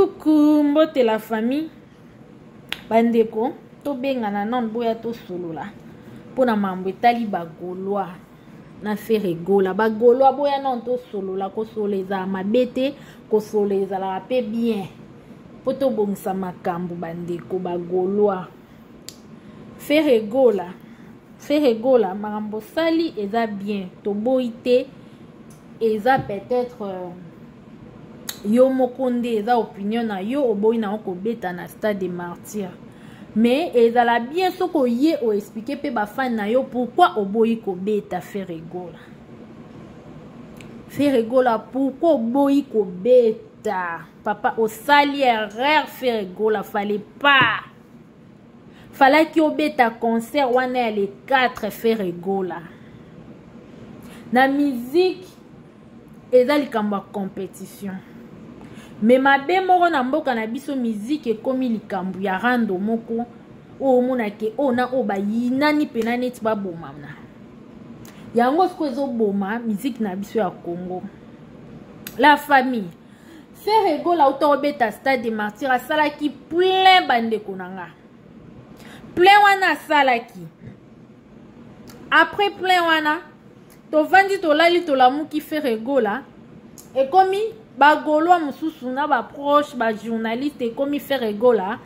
Coucou, mbote la famille. Bandeko, to bengana non boya to solola. Pona mambo etali bagolwa. Na fere gola. Bagolwa boya non to solola ko soleza mabete ko soleza la pe bien. Poto bongsa makambo bandeko bagolwa. Fere gola. Fere gola makambo sali eza bien. To boite eza peut-être yo mokonde eza opinion na yo oboyi na oko beta na stade de martyr. Mais ezala bien soko ye o expliquer pe ba fan na yo pourquoi oboyi ko beta Fere gola. Fere gola pourquoi oboyi ko beta. Papa au sali erreur Fere gola fallait pas. Fallait ki obeta concert wana les 4 Fere gola. Na musique eza likamba compétition. Mais ma be moko na mboka na biso musique ekomi likambu ya rando moko o mona ke o na o ba yinani pena neti ba boma na. Yango siko ezo boma musique na biso ya Congo. La famille. Fere gola auto beta stade de martyr asalaki plein bandeko nanga. Plein wana asalaki. Après plein wana to vandi to lali to lamuki Fere gola ekomi bagolwa mususu na ba proche ba journaliste ekomi Fere gola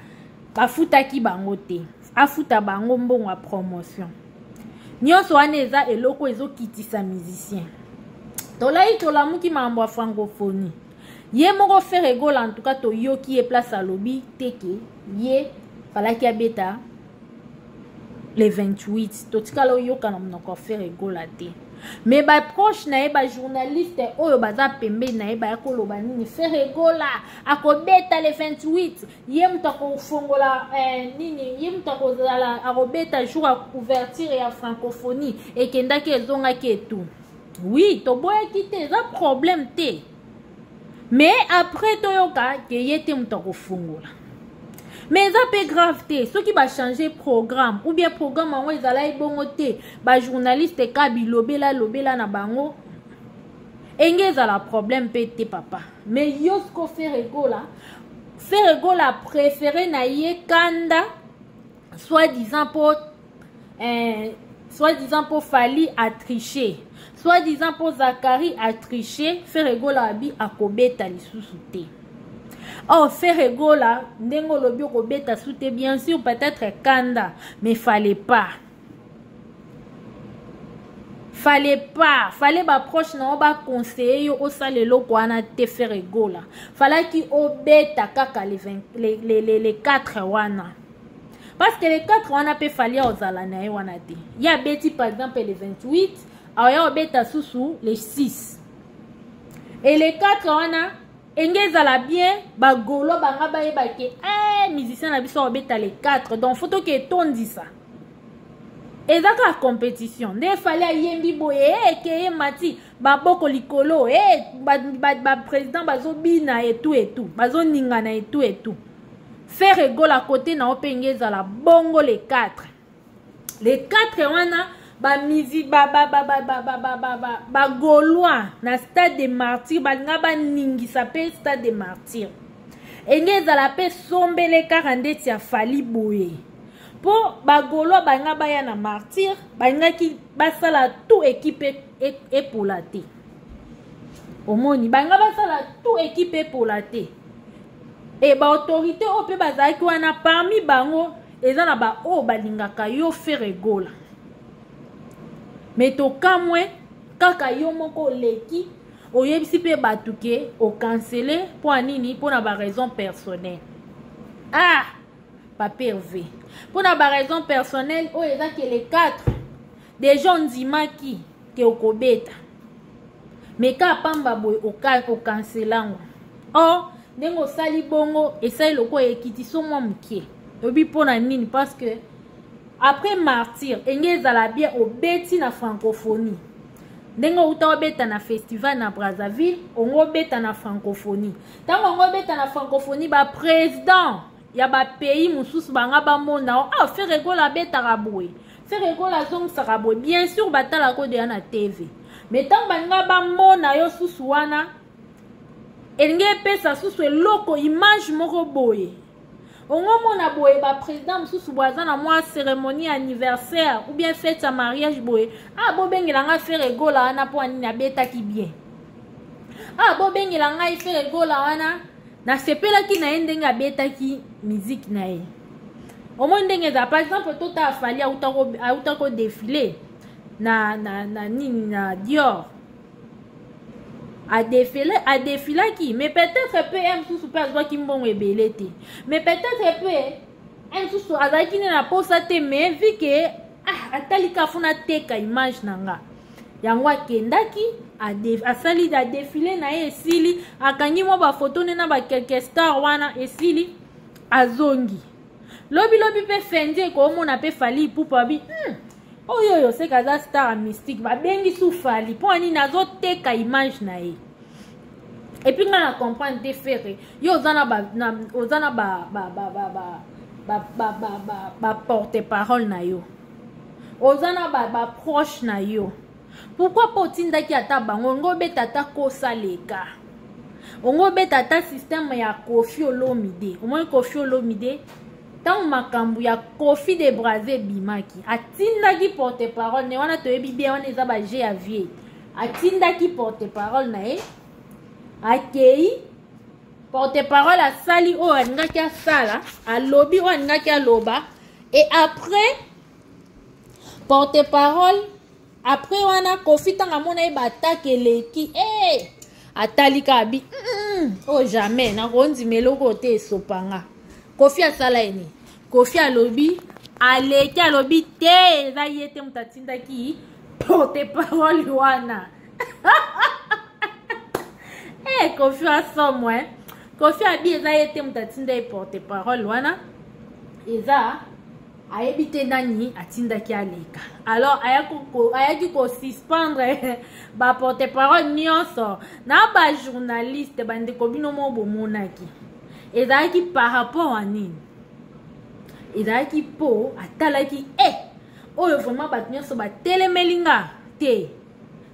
bafutaki bango te afuta bango mbongo ya promotion nyonso wana eza eloko ezokitisa musicien tolai tolamuki mambo ya francophonie ye moko Fere gola en tout cas toyoki ye place alobi teke ye falaki abeta le 28 totikala oyoka na monoko Fere gola te. Mais ba proche na ba journaliste oyo baza pembe na ba yakoloba nini Fere gola akobeta le 28 ye mutako fongola nini ye mutako zala akobeta jour à couverture ya francophonie et kendaki ezonga ke tout. Oui, to boya kite za problème te. Mais après toyoka ke yete mutako fongola. Mais ça peut grave te, ceux qui va changer programme ou bien programme en ils allaient bon te, ba journaliste kabi lobela na bango. Engez à la problème pété papa. Mais yosko Fere gola préféré na ye kanda soi-disant pour Fali a tricher. Soi-disant pour Zakari a tricher, Fere gola abi akobeta lisusu te. Oh, Fere gola, ndengo lobio ko beta soute bien sûr peut-être kanda, mais fallait pas. Fallait ba proche na ba conseiller yo osale loko ana te Fere gola. Fallait ki obeta kaka les 4 wana. Parce que les 4 wana pe fallait ozala na wana te. Ya beti par exemple le 28, aya obeta susu les 6. Et les 4 wana engeza la bien bagolo banga baye bake musicien na biso obeta les 4 donc photo que tondi ça ezaka compétition ne fallait yembi boye ke mati baboko likolo ba président bazobina et tout bazo ningana et tout Fere gola côté na opengeza la bongo les 4 wana ba musique ba gaulois na stade de martyr balinga ba ningisa pe stade de martyr engeza la pe sombele 40 ya Fali boye po ba gaulois balinga ba ya na martyr balinga ki basala tout équipe et pour la té omoni balinga basala tout équipe pour la té et ba autorité o pe bazaki wana parmi bango eza na ba o balingaka yo Fere gola. Mais to kamwe kaka yo moko leki oyebisi pe batuke o canceler pour nini pour na ba raison personnelle. Ah papa Hervé pour na ba raison personnelle o eza que les 4 des gens dimaki ke okobeta mais ka pamba boy o cancelango oh ndengo sali bongo essaye loko ekiti so mwa mkie obi pona nini parce que après martyr engeza la bien au beti na francophonie ndengo uta obeta na festival na Brazzaville ongo beta na francophonie tango ongo beta na francophonie ba président ya ba pays mususu banga ba mona ah Fere gola beta raboué Fere gola zong saraboué bien sûr batala ko de na TV mais tango banga ba mona yo susu wana elingi pesa susu eloko image moko boye ongomona boye ba président mususu boaza na mwa cérémonie anniversaire ou bien fête ya mariage boye bobengela nga faire egola wana po anini abetaki bien bobengela ngai faire egola wana nasepelaki na ye ndenge abetaki musique na ye omoni ndenge eza par exemple tota afali auta kodefile na nini na Dior adefilaki mais peut-être pe mosusu mpe azwaki mbongo ebele te mais peut-être pe mosusu azalaki ne na posa te mais vu ke atalika funa teka image na nga yango akendaki asali adefile na ye esili akangi mwa bafoto nde na bakelke star wana esili azongi lobi mpe fendi ekomona mpe Fally Ipupa abi oyo seka aza star mystique babengi su Fally mpo anini azoteka image na ye epuis nga na comprendre te fere yo oza na ba porte parole na yo oza na ba proche na yo pourquoi po otindaki ata bango ongo obeta ata kosaleka ongo obeta ata systeme ya Koffi Olomide omoi Koffi Olomide tant makambu ya Koffi de Brazzaville bimaki atindaki porte parole ne wana toyebi bien wana eza ba G ya vie atindaki porte parole na ye akei porte parole asali oyo alingaki asala alobi oyo alingaki aloba et après porte parole après wana Koffi tanga mona ye batake eleki atalika abi jamais nakondimela oko te esopanga Koffi asala eni Koffi alobi aleki alobi te eza ye te moto atindaki porte parole wana Koffi asomwe Koffi abi eza ye te moto atindaki porte parole wana eza ayebi te nani atindaki aleka alors ayaki kosuspendre ba porte parole nyonso na ba journaliste bandeko bino mo bomonaki ezalaki par rapport à nini ezalaki po atalaki oyo vraiment bato nyonso batelemeli nga te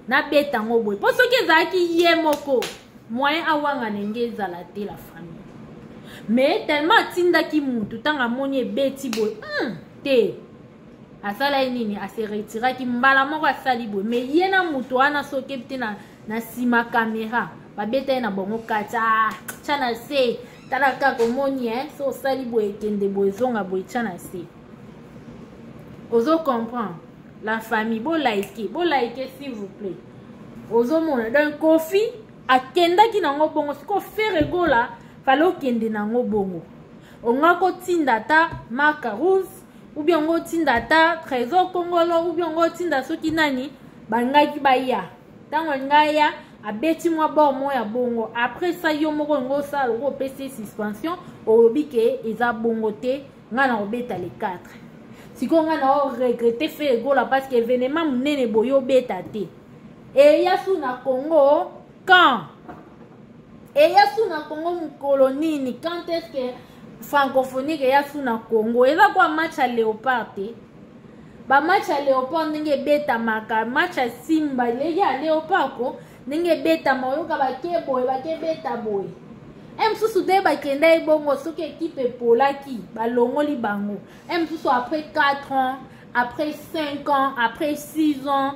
nabeta yango boye mpo soki ezalaki ye moko moyen awanga ndenge ezala te la famille mais tellement atindaki mutu ntango amoni ebeti boye te asala ye nini ase retiraki mbala moko asali boye mais ye na mutu wana soki te na nsima kamera babeta ye na bongo kati tya na se tala kaka omoni so osali boye ekende boye ezonga boye tya na se ozo comprendre la famille bolaike s'il vous plaît ozomona donc Koffi akendaki nango bongo siko faire egola fale okende nango bongo onga kotinda ata Marca Rouge ou bien ongo tinda ata Trésor Congolo ou bien ongo tinda soki nani bangaki baya ntango ngaya abeti mwa bomo ya bongo après ça yo moko ngo sala ko pc suspension obi ke eza bongo te nga na obeta les 4 siko nga na regretter faire egola parce que événement munene boyo beta te et yasu na Congo quand et yasu na Congo mukolonini quand est-ce que francophonie que yasu na Congo eza kwa match à Léopard te ba match à Léopard ndenge beta maka match à Simba le ya Léopard ko ndenge beta moyoka bakeboye bakebeta boye msusu de bakenda ebongo soki équipe epolaki balongoli bango msusu après 4 ans après 5 ans après 6 ans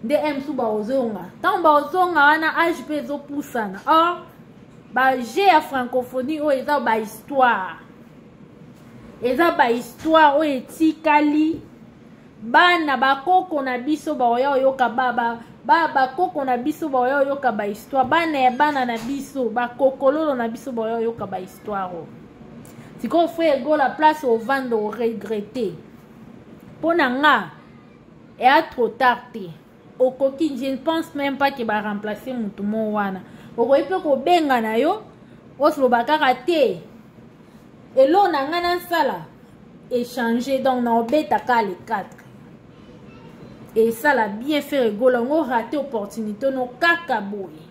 nde msusu baozonga ntango baozonga wana age mpe ezopusana or baje ya francophonie oyo eza bahistoire oyo etikali bana bakoko na biso baoya oyoka bakoko na biso baoya oyoka bahistoire bana ya bana na biso bakokololo na biso baoya oyoka bahistoire sikoyo frère egola place ovanda oregrete mpo na nga eya trop tard te okoki je ne pense même pas ke baremplace mutu mo wana okoki mpe kobenga na yo osoloba kaka te elo na nga nasala échanger donc na obeta ka le 4 et ça la bien fait egola ngo raté opportunité no kaka boye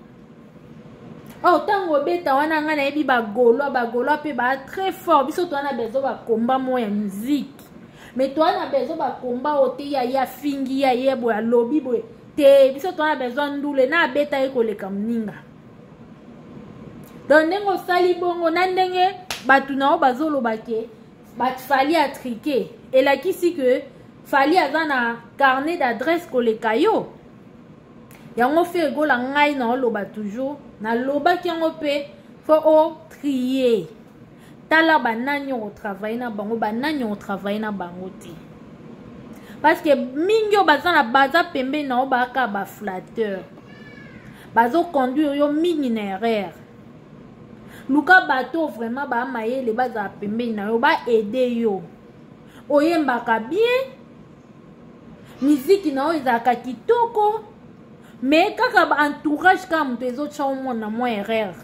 tango obeta wana nga na yebi bagolwa mpe ba très fort biso toana bezo bakomba mo ya musique mais toana bezo bakomba ote ya fingi ya yebo ya lobi boye te biso toana bezo ndule na beta ekoleka mninga donc ndenge osali bongo na ndenge bato nao bazolobake bato fali atrike elakisi ke fali aza na carnet d'adresse koleka yo yango fe egola ngai naoloba toujours nalobaki yango mpe fo otrier tala banani otravaille na bango banani otravaille na bango te parce que mingi oyo baza pembeni nao baka baflatteur bazoconduire yo mingi na erreur luka bato vraiment bamayele bazala pembeni na yo baede yo oyembaka bien miziki na yo ezalaka kitoko mais kaka baentourage kaka moto ezotya omona mwa erreur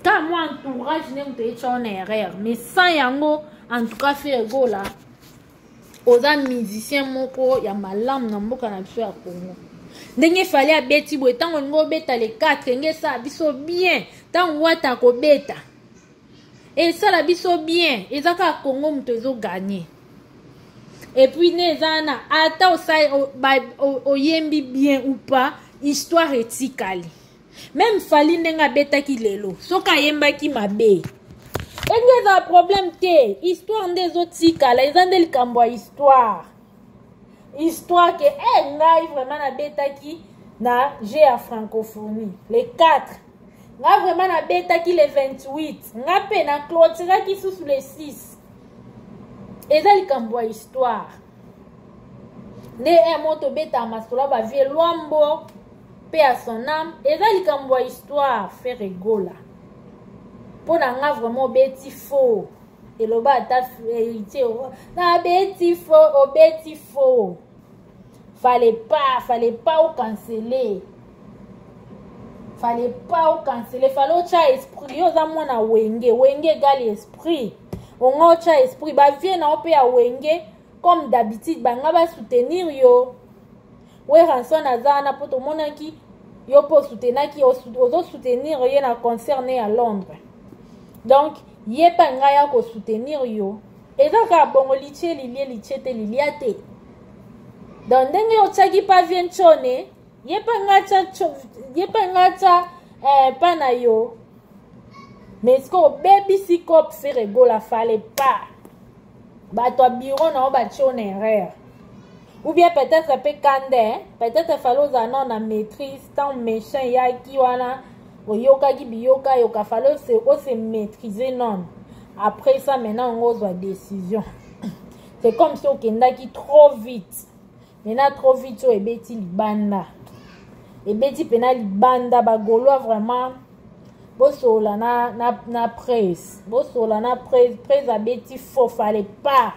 kaka mwa entourage nde moto etya ona erreur mais sans yango en tout cas fe egola oza musicien moko ya malamu na mboka na biso ya Congo ndenge fali abeti boye ntango olingi obeta le 4 enge esala biso bien ntango wata kobeta esala biso bien eza kaka Congo moto ezoganye epuis ne eza na ata oyembi bien ou pas histoire etikali même fali ndenge abetaki lelo soki ayembaki mabe enge eza problème te histoire nde ezotikala eza nde likambo ya histoire ke ngai vraiment nabetaki na jeu ya francophonie le 4 nga vraiment nabetaki le 28 nga mpe na clôturaki susu le 6 eza likambo ya histoire nde moto beta masolo bavie lwambo mpe ya son âme eza likambo ya histoire fe regola mpo na nga vraiment obeti faux eloba ata héritier nabeti faux obeti faux fallait pas au canceller fallait otya esprit yo oza mwana wenge egali esprit onga otya esprit bavie na yo mpe ya wenge comme d'habitude banga basoutenir yo we ranson aza wana mpo tomonaki yo mpo osoutenaki ozosoutenir ye na concert ne ya Londres donc ye mpe ngai ya kosoutenir yo eza kaka bongo litie lilie litie te lilia te donc ndenge otyaki pa vie ntshone ye mpe nga tya pa na yo mais ce que obebisi cop fe regola fallait pas bato ya bureau na yo batie ona erreur ou bien peut-être mpe kande peut-être fallait ozala nao na maîtrise tant méchant yaki wana oyokaki biyoka yoka fallait ose maîtriser non après ça maintenant on ozwa décision c'est comme si okendaki trop vite maintenant trop vite oyo ebeti libanda ebeti pena libanda bagoloa vraiment bosola na presse bosola na presse abeti faux fallait pas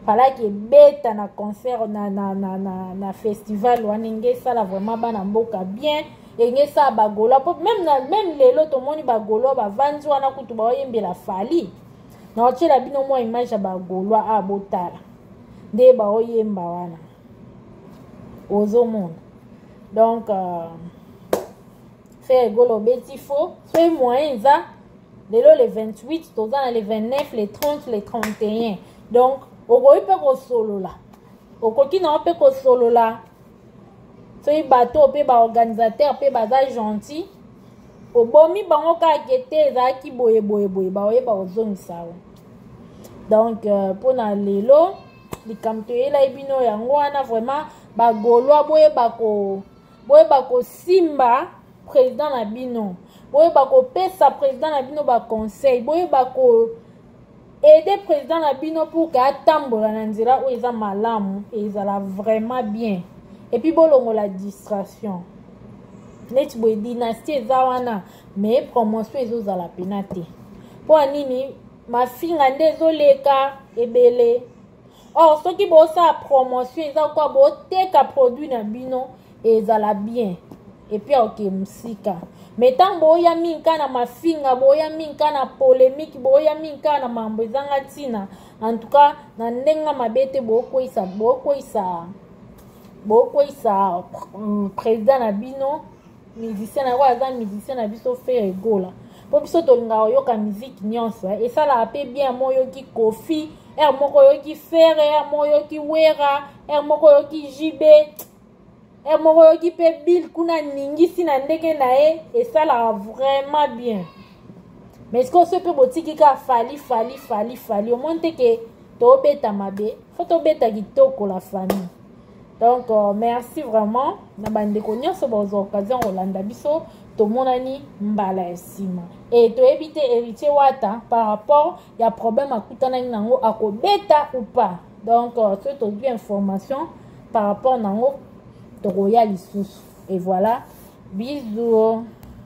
falaki ebeta na concert na festival wana enge esala vraiment bana mboka bien enge esala bagoloa po même lelo tomoni bagoloa bavandi wana kutu baoyembela fali na otyela bino mwa image ya bagoloa botala nde baoyemba wana ozomona donc faire egolo obeti faux soki moyen eza lelo le 28 toza na le 29 le 30 le 31 donc okoki mpe kosolola okoki nao mpe kosolola soki bato mpe baorganisateur mpe baza gentil obomi bango kaka te ezalaki boyeboyeboye baoyeba ozongisa yo donc mpona lelo likambo toyela bino yango wana vraiment bagolwa boyeba kosimba président na bino boyeba kopesa président na bino baconseil boyeba ko aider président na bino pour que atambola na nzela oyo eza malamu ezala vraiment bien et puis bolongola distraction neti boye dynastie eza wana mais promotion ezozala pena te mpo anini mafinga nde ezoleka ebele or soki bosala promotion eza kwa boteka produit na bino ezala bien et puis oke mosika mais ntango boya minka na mafinga boya minka na polémique boya minka na mambo ezanga ntina en tout cas na ndenga mabe te bokoyisa président na bino musicien na aza musicien na biso fe egola mpo biso tolingaka oyoka miziki nyonso esalaka mpe bien mo oyoki kofi ere moko oyoki fere ere moko oyoki wera ere moko oyoki jibe et moroyoki pe Bill kuna ningisi na ndenge na ye et ça là vraiment bien. Mais est-ce qu'on se peut botiki ka fali au moins que to beta mabe faut to beta kitoko la famille. Donc merci vraiment na bande ko nyonso bozo occasion Rolanda biso to monani mbala esima et to éviter héritier wata par rapport ya problème akutana nango akobeta ou pas. Donc c'est to bien information par rapport nango to royal lisusu et voilà bisous.